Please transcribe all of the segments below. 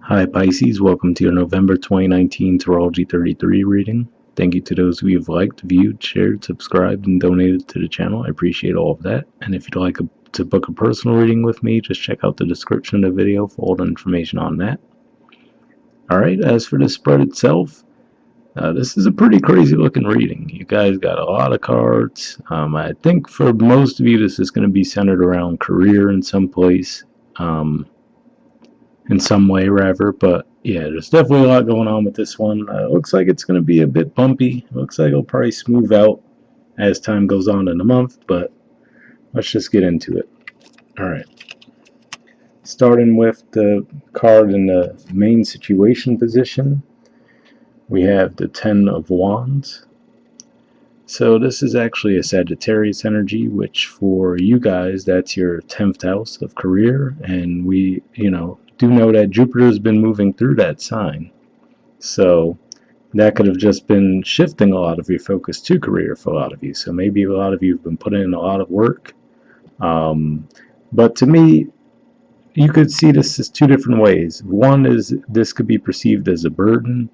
Hi Pisces, welcome to your November 2019 Astrology 33 reading. Thank you to those who have liked, viewed, shared, subscribed, and donated to the channel. I appreciate all of that. And if you'd like to book a personal reading with me, just check out the description of the video for all the information on that. Alright, as for the spread itself, this is a pretty crazy looking reading. You guys got a lot of cards. I think for most of you this is going to be centered around career in some place. In some way, rather. But yeah, there's definitely a lot going on with this one. It looks like it's going to be a bit bumpy. It looks like it'll probably smooth out as time goes on in the month, but let's just get into it. Alright. Starting with the card in the main situation position, we have the Ten of Wands. So this is actually a Sagittarius energy, which for you guys, that's your 10th house of career, and we, do know that Jupiter's been moving through that sign. So that could have just been shifting a lot of your focus to career for a lot of you. So maybe a lot of you have been putting in a lot of work. But to me, you could see this as two different ways. One is this could be perceived as a burden,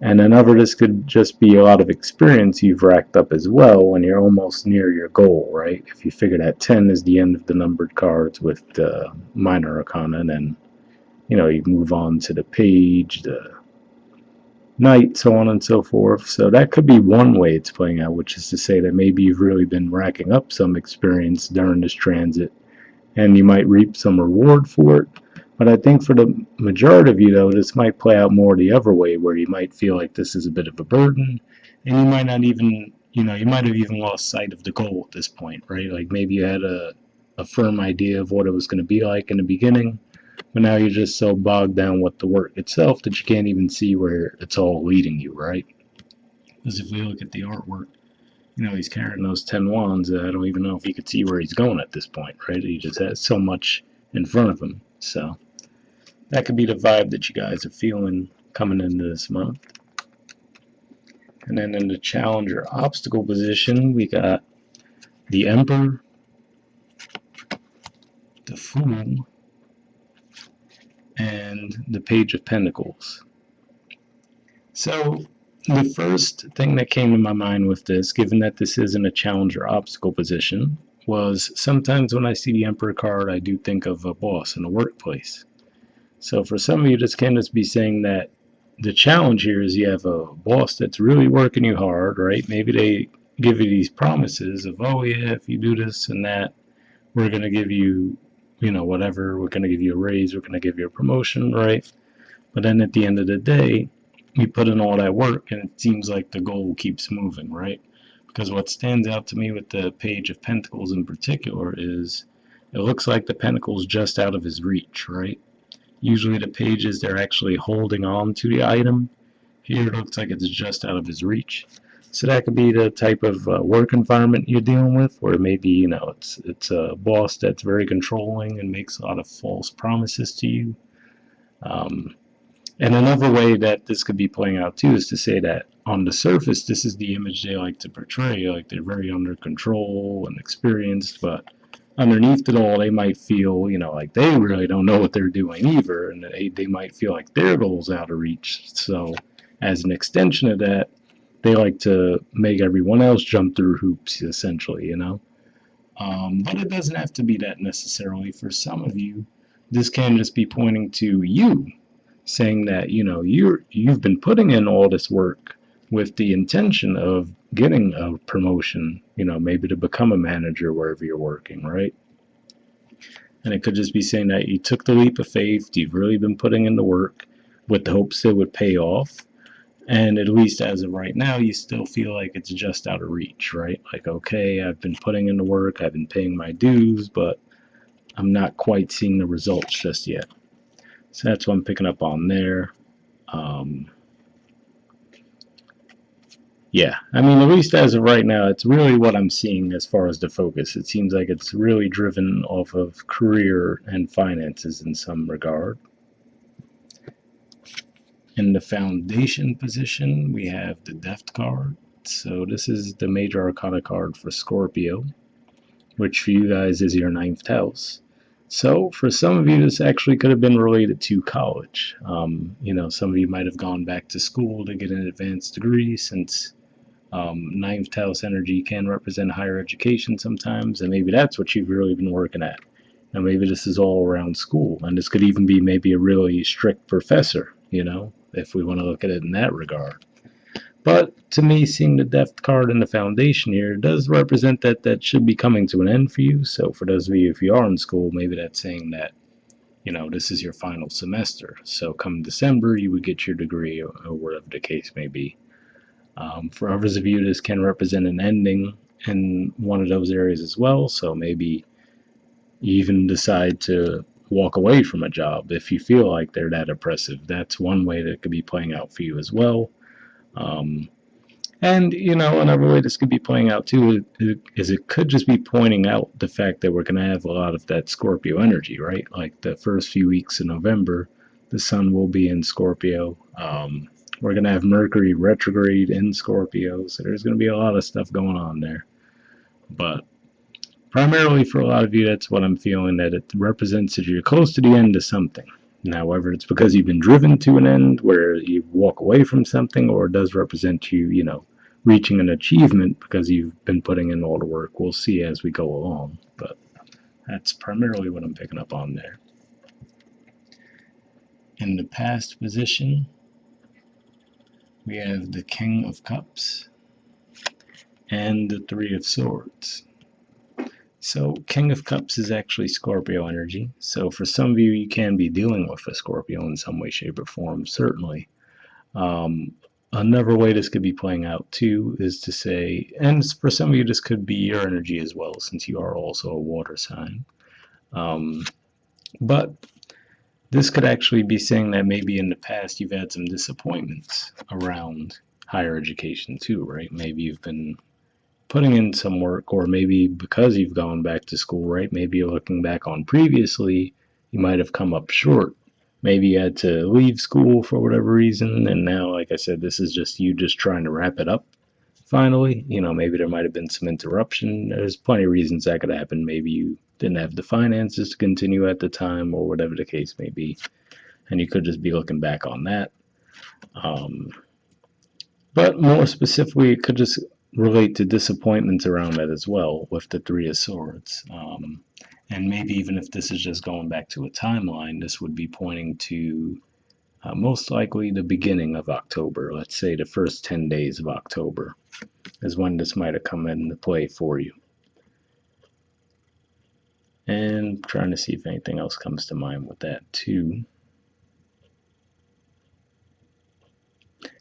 and another, this could just be a lot of experience you've racked up as well when you're almost near your goal, right? If you figure that 10 is the end of the numbered cards with the minor arcana, and then you move on to the page, the knight, so on and so forth. So that could be one way it's playing out, which is to say that maybe you've really been racking up some experience during this transit and you might reap some reward for it. But I think for the majority of you, though, this might play out more the other way, where you might feel like this is a bit of a burden, and you might not even, you might have even lost sight of the goal at this point, right? Like maybe you had a firm idea of what it was going to be like in the beginning, but now you're just so bogged down with the work itself that you can't even see where it's all leading you, right? Because if we look at the artwork, he's carrying those 10 wands. I don't even know if he could see where he's going at this point, right? He just has so much in front of him. So that could be the vibe that you guys are feeling coming into this month. And then in the challenger obstacle position, we got the Emperor, the Fool, and the Page of Pentacles. So the first thing that came to my mind with this, given that this isn't a challenger obstacle position, was sometimes when I see the Emperor card, I do think of a boss in a workplace. So for some of you, this can just be saying that the challenge here is you have a boss that's really working you hard, right? Maybe they give you these promises of, oh yeah, if you do this and that, we're going to give you, whatever, we're going to give you a raise, we're going to give you a promotion, right? But then at the end of the day, you put in all that work and it seems like the goal keeps moving, right? Because what stands out to me with the Page of Pentacles in particular is it looks like the pentacle's just out of his reach, right? Usually the pages, they're actually holding on to the item. Here it looks like it's just out of his reach. So that could be the type of work environment you're dealing with, or maybe, it's a boss that's very controlling and makes a lot of false promises to you. And another way that this could be playing out too is to say that on the surface, this is the image they like to portray, like they're very under control and experienced, but underneath it all, they might feel, like they really don't know what they're doing either, and they might feel like their goal's out of reach. So as an extension of that, they like to make everyone else jump through hoops, essentially, But it doesn't have to be that necessarily. For some of you, this can just be pointing to you, saying that you've been putting in all this work with the intention of getting a promotion, maybe to become a manager wherever you're working, right? And it could just be saying that you took the leap of faith, you've really been putting in the work with the hopes it would pay off, and at least as of right now, you still feel like it's just out of reach, right? Like, okay, I've been putting in the work, I've been paying my dues, but I'm not quite seeing the results just yet. So that's what I'm picking up on there. Yeah, I mean, at least as of right now, it's really what I'm seeing as far as the focus. It seems like it's really driven off of career and finances in some regard. In the foundation position, we have the Death card. So this is the major arcana card for Scorpio, which for you guys is your 9th house. So for some of you, this actually could have been related to college. Some of you might have gone back to school to get an advanced degree, since ninth house energy can represent higher education sometimes, and maybe that's what you've really been working at. Now maybe this is all around school, and this could even be maybe a really strict professor, if we want to look at it in that regard. But to me, seeing the Death card in the Foundation here does represent that should be coming to an end for you. So for those of you, if you are in school, maybe that's saying that, this is your final semester. So come December, you would get your degree, or whatever the case may be. For others of you, this can represent an ending in one of those areas as well. So maybe you even decide to walk away from a job if you feel like they're that oppressive. That's one way that it could be playing out for you as well. And, another way this could be playing out too is it could just be pointing out the fact that we're going to have a lot of that Scorpio energy, right? Like the first few weeks in November, the sun will be in Scorpio. We're going to have Mercury retrograde in Scorpio, so there's going to be a lot of stuff going on there. But primarily for a lot of you, that's what I'm feeling, that it represents that you're close to the end of something. Now, whether it's because you've been driven to an end where you walk away from something, or it does represent you, reaching an achievement because you've been putting in all the work, we'll see as we go along. But that's primarily what I'm picking up on there. In the past position, we have the King of Cups and the Three of Swords. So King of Cups is actually Scorpio energy. So for some of you, you can be dealing with a Scorpio in some way, shape, or form, certainly. Another way this could be playing out too is to say, and for some of you, this could be your energy as well, since you are also a water sign. But this could actually be saying that maybe in the past you've had some disappointments around higher education too, right? Maybe you've been putting in some work, or maybe because you've gone back to school, right? Maybe you're looking back on previously, you might have come up short. Maybe you had to leave school for whatever reason, and now, like I said, this is just you just trying to wrap it up finally. Maybe there might have been some interruption. There's plenty of reasons that could happen. Maybe you didn't have the finances to continue at the time, or whatever the case may be, and you could just be looking back on that. But more specifically, it could just relate to disappointments around that as well, with the Three of Swords. And maybe even if this is just going back to a timeline, this would be pointing to most likely the beginning of October. Let's say the first 10 days of October is when this might have come into play for you. And trying to see if anything else comes to mind with that too.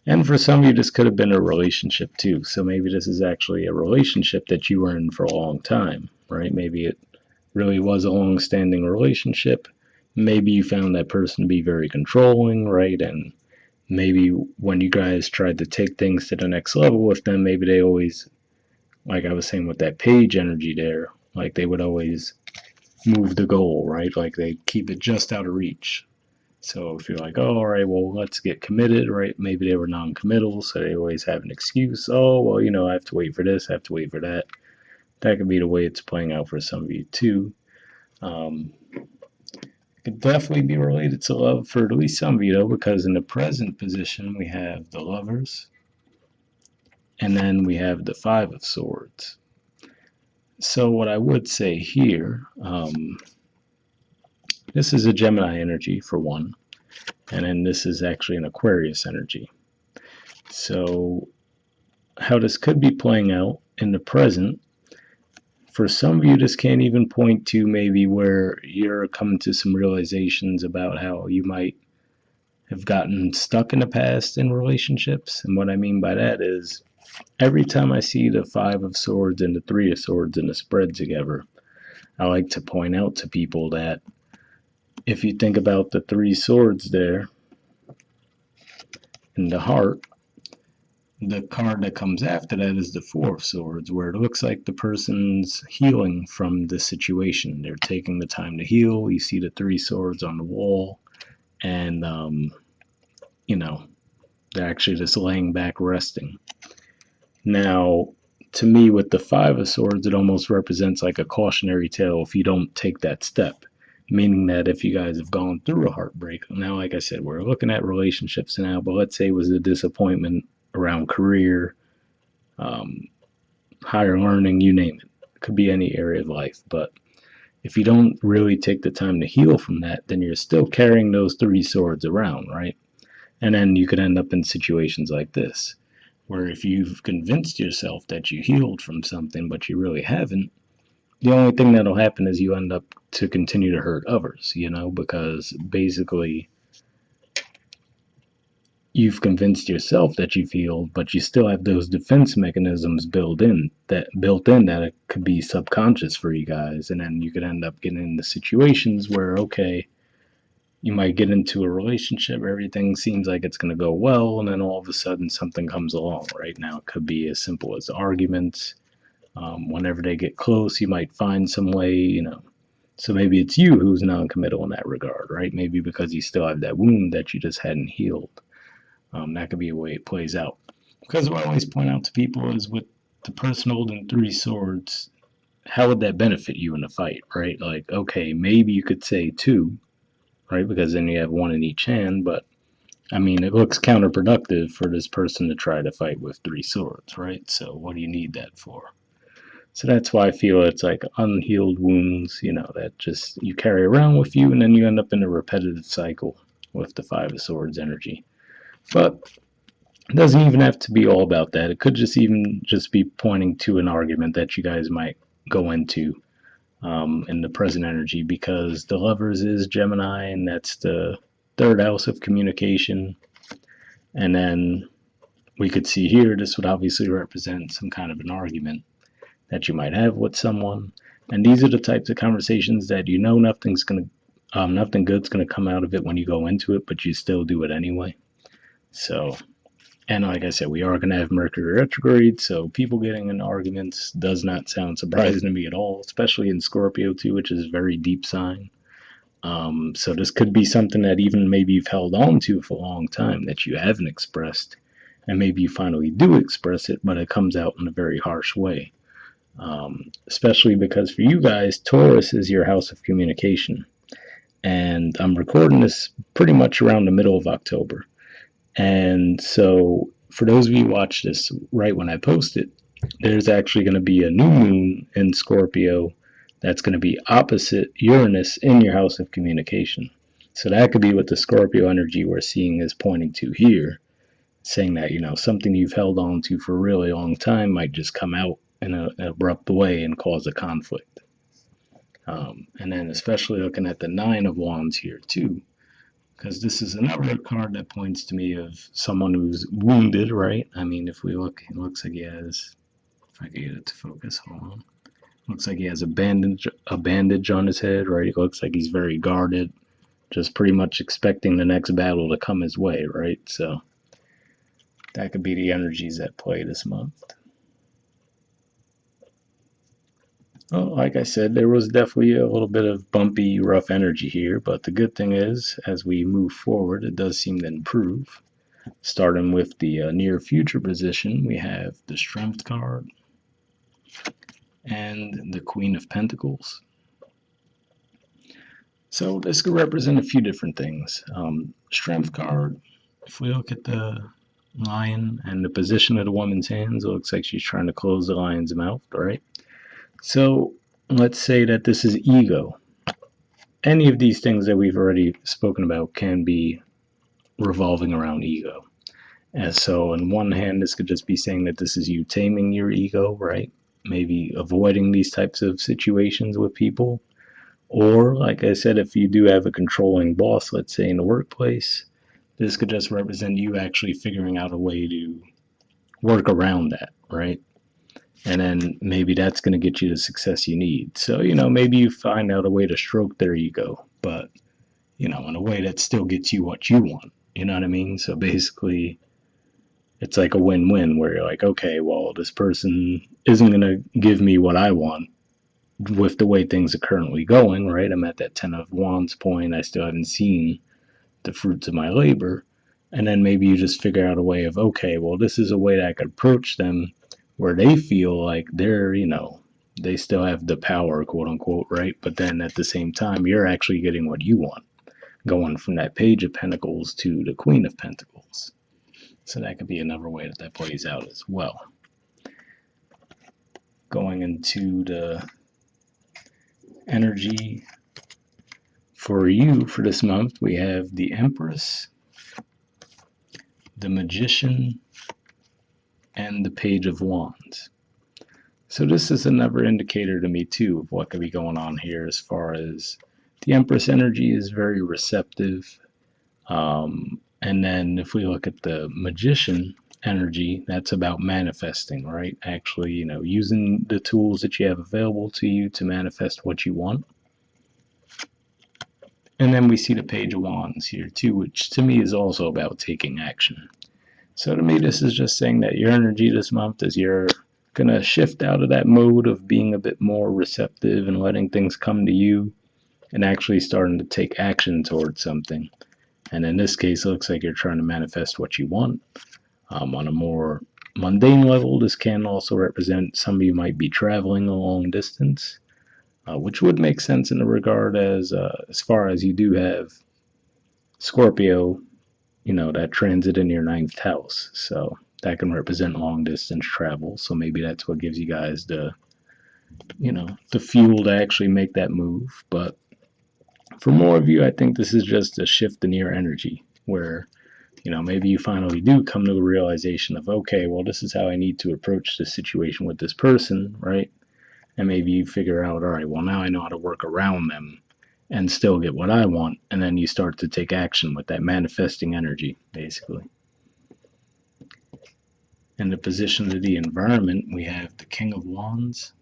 And for some of you, this could have been a relationship too. So maybe this is actually a relationship that you were in for a long time, right? Maybe it really was a long-standing relationship. Maybe you found that person to be very controlling, right? And maybe when you guys tried to take things to the next level with them, maybe they always, like I was saying with that page energy there, like they would always move the goal, right? Like they keep it just out of reach. So if you're like, oh, all right, well, let's get committed, right? Maybe they were non-committal, so they always have an excuse. Oh, well, I have to wait for this, I have to wait for that. That could be the way it's playing out for some of you too. It could definitely be related to love for at least some of you, though, because in the present position we have the Lovers, and then we have the Five of Swords. So what I would say here, this is a Gemini energy for one, and then this is actually an Aquarius energy. So how this could be playing out in the present, for some of you, this can't even point to maybe where you're coming to some realizations about how you might have gotten stuck in the past in relationships. And what I mean by that is, every time I see the Five of Swords and the Three of Swords in a spread together, I like to point out to people that if you think about the Three Swords there in the heart, the card that comes after that is the Four of Swords, where it looks like the person's healing from the situation. They're taking the time to heal. You see the Three Swords on the wall, and they're actually just laying back resting. Now, to me, with the Five of Swords, it almost represents like a cautionary tale if you don't take that step. meaning that if you guys have gone through a heartbreak, now, like I said, we're looking at relationships now, but let's say it was a disappointment around career, um, higher learning, you name it. It could be any area of life. But if you don't really take the time to heal from that, then you're still carrying those three swords around, right? And then you could end up in situations like this, where if you've convinced yourself that you healed from something, but you really haven't, the only thing that'll happen is you end up to continue to hurt others, because basically you've convinced yourself that you've healed, but you still have those defense mechanisms built in that it could be subconscious for you guys, and then you could end up getting into situations where, okay, you might get into a relationship, everything seems like it's going to go well, and then all of a sudden something comes along. Right now, it could be as simple as arguments. Whenever they get close, you might find some way. So maybe it's you who's non-committal in that regard, right? Maybe because you still have that wound that you just hadn't healed. That could be a way it plays out. Because what I always point out to people is with the person holding three swords, how would that benefit you in a fight, right? Like, okay, maybe you could say two, right? Because then you have one in each hand, but I mean, it looks counterproductive for this person to try to fight with three swords, right? So, what do you need that for? So, that's why I feel it's like unhealed wounds, that just you carry around with you, and then you end up in a repetitive cycle with the Five of Swords energy. But it doesn't even have to be all about that. It could just be pointing to an argument that you guys might go into in the present energy, because the Lovers is Gemini, and that's the third house of communication. And then we could see here, this would obviously represent some kind of an argument that you might have with someone. And these are the types of conversations that nothing good's gonna come out of it when you go into it, but you still do it anyway. So, and like I said, we are going to have Mercury retrograde, so people getting in arguments does not sound surprising to me at all, especially in Scorpio too, which is a very deep sign. So this could be something that even maybe you've held on to for a long time that you haven't expressed, and maybe you finally do express it, but it comes out in a very harsh way. Especially because for you guys, Taurus is your house of communication, and I'm recording this pretty much around the middle of October. And so, for those of you who watch this right when I post it, there's actually going to be a new moon in Scorpio that's going to be opposite Uranus in your house of communication. So, that could be what the Scorpio energy we're seeing is pointing to here, saying that, something you've held on to for a really long time might just come out in an abrupt way and cause a conflict. And then, especially looking at the Nine of Wands here, too, because this is another card that points to me of someone who's wounded, right? I mean, if we look, it looks like he has, if I can get it to focus, hold on. Looks like he has a bandage on his head, right? It looks like he's very guarded, just pretty much expecting the next battle to come his way, right? So that could be the energies at play this month. Well, like I said, there was definitely a little bit of bumpy, rough energy here, but the good thing is, as we move forward, it does seem to improve. Starting with the near future position, we have the Strength card and the Queen of Pentacles. So this could represent a few different things. Strength card, if we look at the lion and the position of the woman's hands, it looks like she's trying to close the lion's mouth, right? So let's say that this is ego. Any of these things that we've already spoken about can be revolving around ego. And so, on one hand, this could just be saying that this is you taming your ego, right? Maybe avoiding these types of situations with people. Or, like I said, if you do have a controlling boss, let's say in the workplace, this could just represent you actually figuring out a way to work around that, right? And then maybe that's going to get you the success you need. So, maybe you find out a way to stroke their ego, but, in a way that still gets you what you want. You know what I mean? So basically, it's like a win-win where you're like, okay, well, this person isn't going to give me what I want with the way things are currently going, right? I'm at that 10 of Wands point. I still haven't seen the fruits of my labor. And then maybe you just figure out a way of, okay, well, this is a way that I could approach them where they feel like they're, they still have the power, quote unquote, right? But then at the same time, you're actually getting what you want, going from that Page of Pentacles to the Queen of Pentacles. So that could be another way that plays out as well. Going into the energy for you for this month, we have the Empress, the Magician, and the Page of Wands. So this is another indicator to me too of what could be going on here, as far as the Empress energy is very receptive. And then if we look at the Magician energy, that's about manifesting, right? Actually, using the tools that you have available to you to manifest what you want. And then we see the Page of Wands here too, which to me is also about taking action. So to me, this is just saying that your energy this month is you're going to shift out of that mode of being a bit more receptive and letting things come to you and actually starting to take action towards something. And in this case, it looks like you're trying to manifest what you want. On a more mundane level, this can also represent some of you might be traveling a long distance, which would make sense in the regard as far as you do have Scorpio, that transit in your 9th house. So that can represent long distance travel. So maybe that's what gives you guys the fuel to actually make that move. But for more of you, I think this is just a shift in your energy where, maybe you finally do come to the realization of, okay, well, this is how I need to approach this situation with this person, right? And maybe you figure out, all right, well, now I know how to work around them and still get what I want. And then you start to take action with that manifesting energy, basically. In the position of the environment, we have the King of Wands.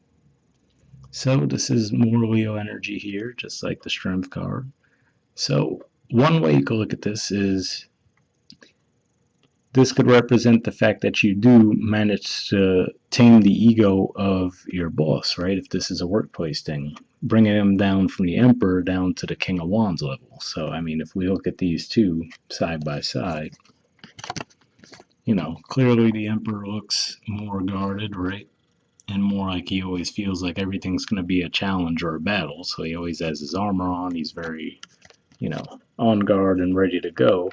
So this is more Leo energy here, just like the Strength card. So one way you could look at this is this could represent the fact that you do manage to tame the ego of your boss, right? If this is a workplace thing, bringing him down from the Emperor down to the King of Wands level. So, I mean, if we look at these two side by side, clearly the Emperor looks more guarded, right? And more like he always feels like everything's going to be a challenge or a battle. So he always has his armor on. He's very, on guard and ready to go.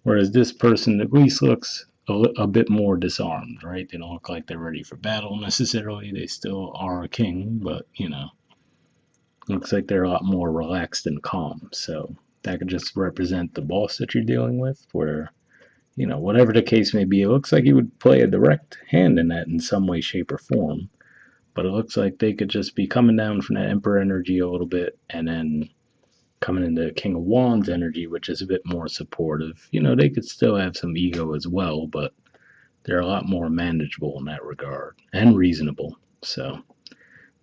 Whereas this person at least looks a bit more disarmed, right? They don't look like they're ready for battle necessarily. They still are a king, but, looks like they're a lot more relaxed and calm. So that could just represent the boss that you're dealing with, where, whatever the case may be, it looks like he would play a direct hand in that in some way, shape, or form. But it looks like they could just be coming down from that Emperor energy a little bit and then coming into King of Wands energy, which is a bit more supportive. They could still have some ego as well, but they're a lot more manageable in that regard and reasonable. So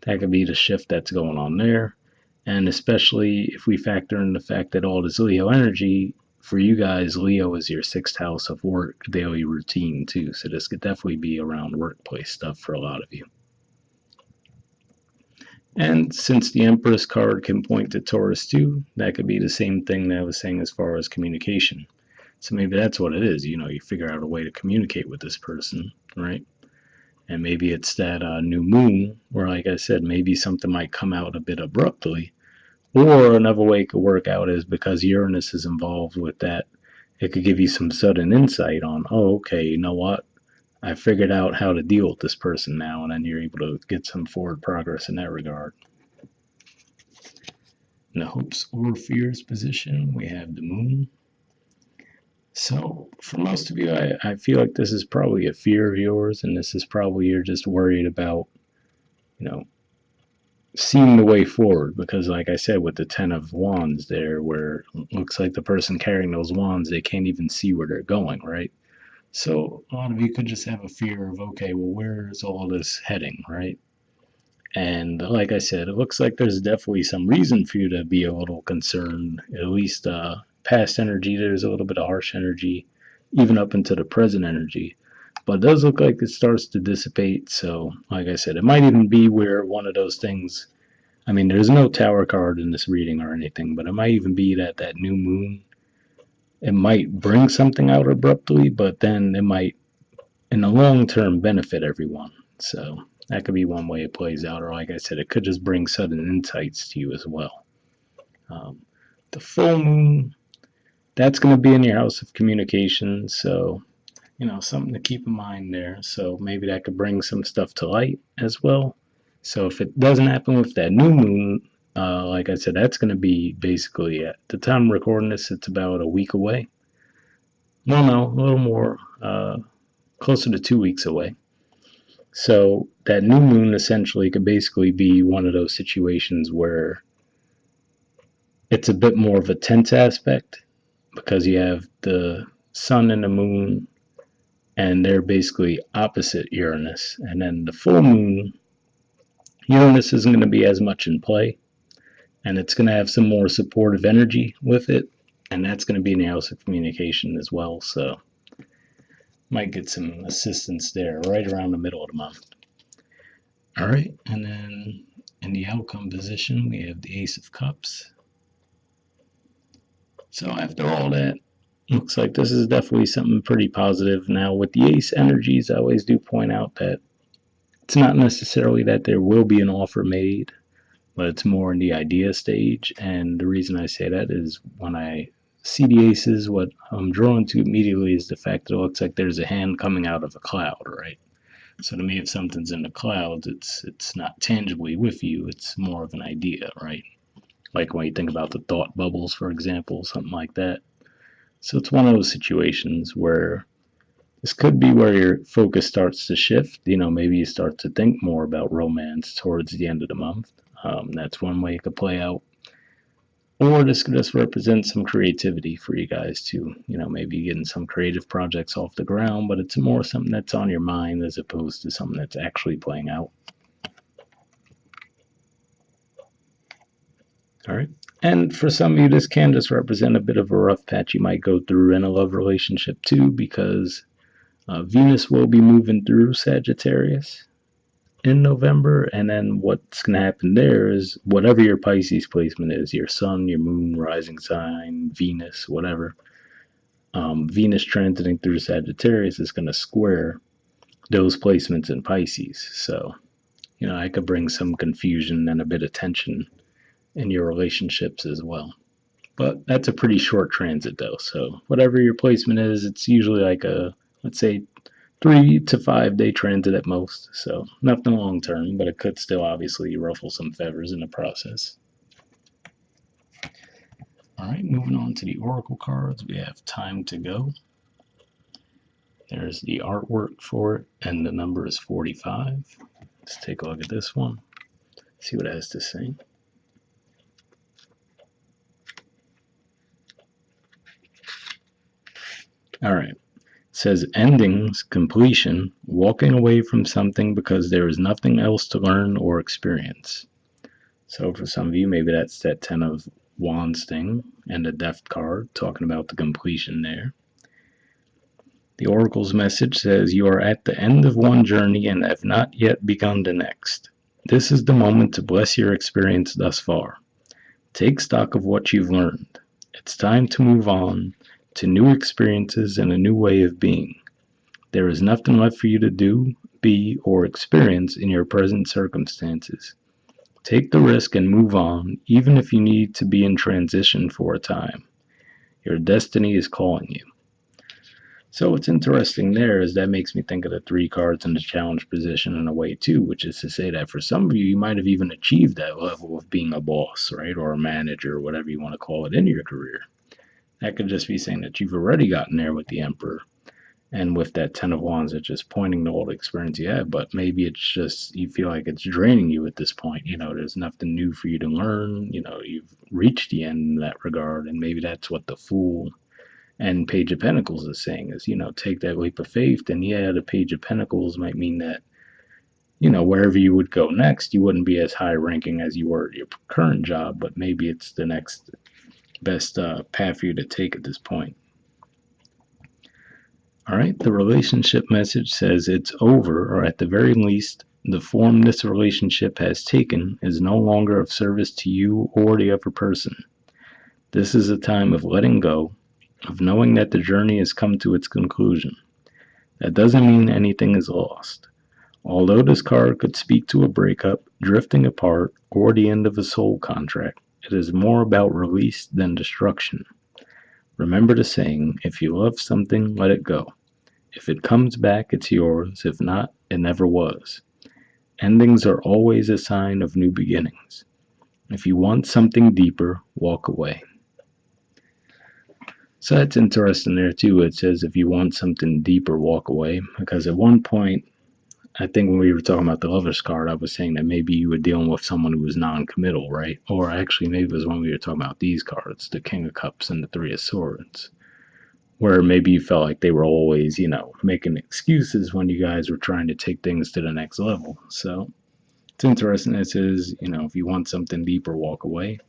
that could be the shift that's going on there. And especially if we factor in the fact that all this Leo energy, for you guys, Leo is your 6th house of work, daily routine too. So this could definitely be around workplace stuff for a lot of you. And since the Empress card can point to Taurus too, that could be the same thing that I was saying as far as communication. So maybe that's what it is. You figure out a way to communicate with this person, right? And maybe it's that new moon where, like I said, maybe something might come out a bit abruptly. Or another way it could work out is because Uranus is involved with that, it could give you some sudden insight on, oh, okay, you know what? I figured out how to deal with this person now, and then you're able to get some forward progress in that regard. In the hopes or fears position, we have the moon. So for most of you, I feel like this is probably a fear of yours, and this is probably you're just worried about, seeing the way forward. Because like I said, with the 10 of Wands there, where it looks like the person carrying those wands, they can't even see where they're going, right? So a lot of you could just have a fear of, okay, well, where is all this heading, right? And like I said, it looks like there's definitely some reason for you to be a little concerned. At least past energy, there's a little bit of harsh energy, even up into the present energy. But it does look like it starts to dissipate. So, like I said, it might even be where one of those things, I mean, there's no tower card in this reading or anything, but it might even be that that new moon, it might bring something out abruptly, but then it might, in the long term, benefit everyone. So That could be one way it plays out, or like I said, it could just bring sudden insights to you as well. Um, the full moon, that's going to be in your house of communication, so something to keep in mind there. So maybe that could bring some stuff to light as well. So if it doesn't happen with that new moon, like I said, that's going to be basically at the time of recording this, it's about a week away. Well, no, a little more, closer to 2 weeks away. So that new moon essentially could basically be one of those situations where it's a bit more of a tense aspect because you have the sun and the moon and they're basically opposite Uranus. And then the full moon, Uranus isn't going to be as much in play, and it's going to have some more supportive energy with it, and that's going to be in the house of communication as well. So might get some assistance there right around the middle of the month. All right, and then in the outcome position, we have the Ace of Cups. So after all that, looks like this is definitely something pretty positive. Now, with the Ace energies, I always do point out that it's not necessarily that there will be an offer made, but it's more in the idea stage. And the reason I say that is when I see the aces, what I'm drawn to immediately is the fact that it looks like there's a hand coming out of a cloud, right? So to me, if something's in the clouds, it's not tangibly with you. It's more of an idea, right? Like when you think about the thought bubbles, for example, something like that. So it's one of those situations where this could be where your focus starts to shift. Maybe you start to think more about romance towards the end of the month. That's one way it could play out. Or this could just represent some creativity for you guys to, maybe getting some creative projects off the ground, but it's more something that's on your mind as opposed to something that's actually playing out. All right. And for some of you, this can just represent a bit of a rough patch you might go through in a love relationship too, because Venus will be moving through Sagittarius in November, and then what's going to happen there is whatever your Pisces placement is, your sun, your moon, rising sign, Venus, whatever, Venus transiting through Sagittarius is going to square those placements in Pisces. So, I could bring some confusion and a bit of tension in your relationships as well. But that's a pretty short transit though. So whatever your placement is, it's usually like let's say 3 to 5 day transit at most. So nothing long term, but it could still obviously ruffle some feathers in the process. All right, moving on to the oracle cards, we have Time to Go. There's the artwork for it, and the number is 45. Let's take a look at this one, see what it has to say. All right. It says endings, completion, walking away from something because there is nothing else to learn or experience. So for some of you, maybe that's that 10 of Wands thing and the Death card, talking about the completion there. The Oracle's message says you are at the end of one journey and have not yet begun the next. This is the moment to bless your experience thus far. Take stock of what you've learned. It's time to move on to new experiences and a new way of being. There is nothing left for you to do, be, or experience in your present circumstances. Take the risk and move on, even if you need to be in transition for a time. Your destiny is calling you. So what's interesting there is that makes me think of the 3 cards in the challenge position in a way too, which is to say that for some of you, you might have even achieved that level of being a boss, right, or a manager, or whatever you want to call it in your career. That could just be saying that you've already gotten there with the Emperor. And with that 10 of Wands, it's just pointing to all the experience you have, but maybe it's just you feel like it's draining you at this point. There's nothing new for you to learn. You've reached the end in that regard, and maybe that's what the Fool and Page of Pentacles is saying is, take that leap of faith. And yeah, the Page of Pentacles might mean that, wherever you would go next, you wouldn't be as high ranking as you were at your current job, but maybe it's the next best path for you to take at this point. All right, the relationship message says it's over, or at the very least, the form this relationship has taken is no longer of service to you or the other person. This is a time of letting go, of knowing that the journey has come to its conclusion. That doesn't mean anything is lost. Although this card could speak to a breakup, drifting apart, or the end of a soul contract, it is more about release than destruction. Remember the saying, if you love something, let it go. If it comes back, it's yours. If not, it never was. Endings are always a sign of new beginnings. If you want something deeper, walk away. So that's interesting there too. It says if you want something deeper, walk away. Because at one point, I think when we were talking about the Lover's card, I was saying that maybe you were dealing with someone who was non-committal, right? Or actually, maybe it was when we were talking about these cards, the King of Cups and the Three of Swords, where maybe you felt like they were always, making excuses when you guys were trying to take things to the next level. So it's interesting. It says, if you want something deeper, walk away.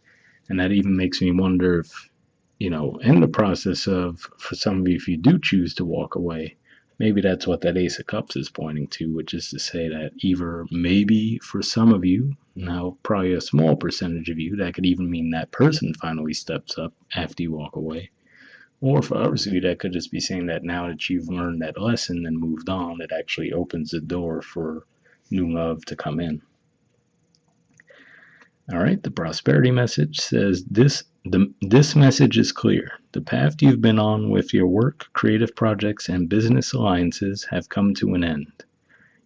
And that even makes me wonder if, in the process of, for some of you, if you do choose to walk away, maybe that's what that Ace of Cups is pointing to, which is to say that either maybe for some of you, now probably a small percentage of you, that could even mean that person finally steps up after you walk away. Or for others of you, that could just be saying that now that you've learned that lesson and moved on, it actually opens the door for new love to come in. All right, the prosperity message says this message is clear. The path you've been on with your work, creative projects, and business alliances have come to an end.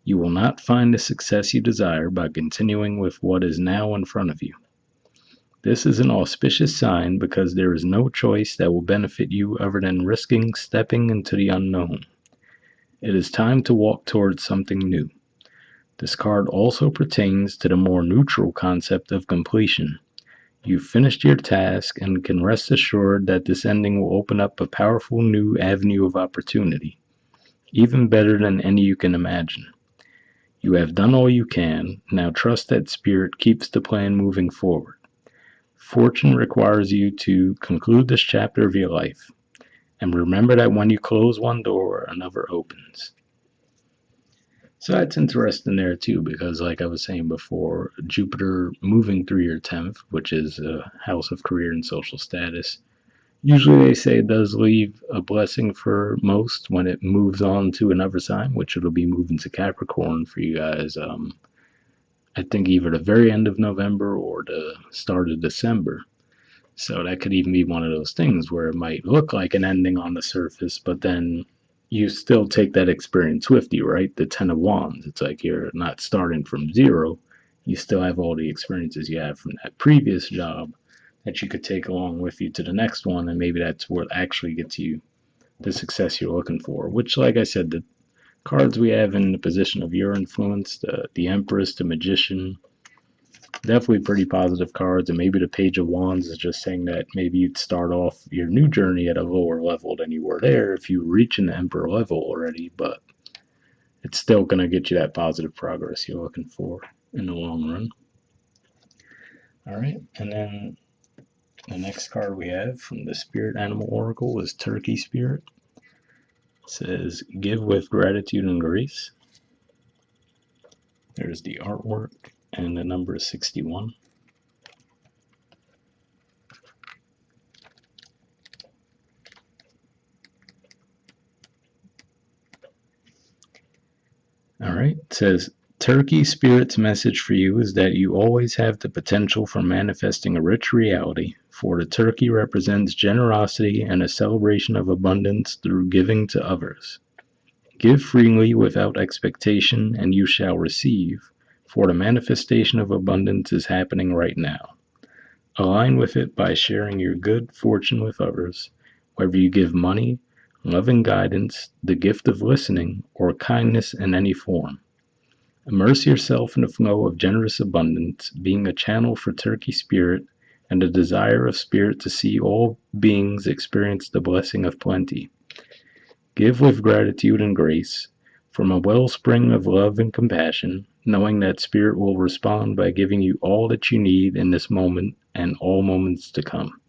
You will not find the success you desire by continuing with what is now in front of you. This is an auspicious sign because there is no choice that will benefit you other than risking stepping into the unknown. It is time to walk towards something new. This card also pertains to the more neutral concept of completion. You've finished your task and can rest assured that this ending will open up a powerful new avenue of opportunity, even better than any you can imagine. You have done all you can, now trust that Spirit keeps the plan moving forward. Fortune requires you to conclude this chapter of your life, and remember that when you close one door, another opens. So that's interesting there too, because like I was saying before, Jupiter moving through your 10th, which is a house of career and social status, usually they say it does leave a blessing for most when it moves on to another sign, which it'll be moving to Capricorn for you guys. I think either the very end of November or the start of December. So that could even be one of those things where it might look like an ending on the surface, but then you still take that experience with you, right? The Ten of Wands. It's like you're not starting from zero. You still have all the experiences you have from that previous job that you could take along with you to the next one, and maybe that's what actually gets you the success you're looking for. Which, like I said, the cards we have in the position of your influence, the Empress, the Magician, definitely pretty positive cards. And maybe the Page of Wands is just saying that maybe you'd start off your new journey at a lower level than you were there if you reach an Emperor level already, but it's still going to get you that positive progress you're looking for in the long run. All right, and then the next card we have from the Spirit Animal Oracle is Turkey Spirit. It says, give with gratitude and grace. There's the artwork, and the number is 61. All right, it says, Turkey Spirit's message for you is that you always have the potential for manifesting a rich reality, for the turkey represents generosity and a celebration of abundance through giving to others. Give freely without expectation, and you shall receive, for the manifestation of abundance is happening right now. Align with it by sharing your good fortune with others, whether you give money, loving guidance, the gift of listening, or kindness in any form. Immerse yourself in the flow of generous abundance, being a channel for Turkey Spirit and the desire of Spirit to see all beings experience the blessing of plenty. Give with gratitude and grace, from a wellspring of love and compassion, knowing that Spirit will respond by giving you all that you need in this moment and all moments to come.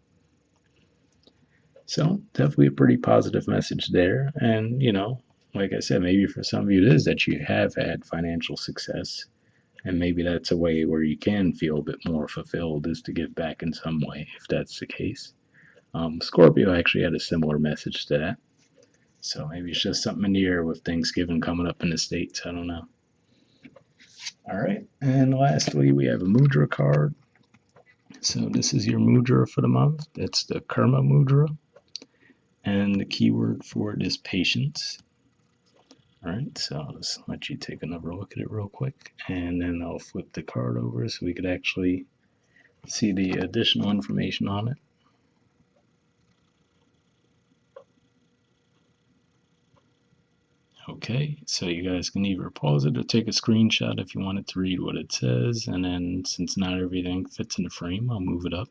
So, definitely a pretty positive message there. And, like I said, maybe for some of you it is that you have had financial success. And maybe that's a way where you can feel a bit more fulfilled, is to give back in some way, if that's the case. Scorpio actually had a similar message to that. So maybe it's just something in the air with Thanksgiving coming up in the States. I don't know. All right, and lastly, we have a mudra card. So this is your mudra for the month. It's the Kurma mudra, and the keyword for it is patience. All right, so I'll just let you take another look at it real quick, and then I'll flip the card over so we could actually see the additional information on it. Okay, so you guys can either pause it or take a screenshot if you wanted to read what it says, and then since not everything fits in the frame, I'll move it up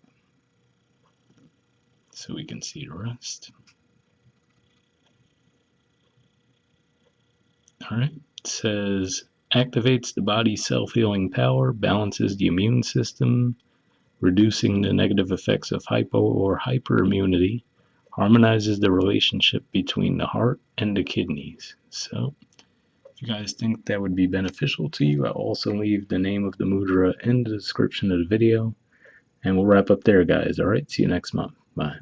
so we can see the rest. All right, it says activates the body's self-healing power, balances the immune system, reducing the negative effects of hypo or hyperimmunity, harmonizes the relationship between the heart and the kidneys. So if you guys think that would be beneficial to you, I'll also leave the name of the mudra in the description of the video. And we'll wrap up there, guys. All right, see you next month. Bye.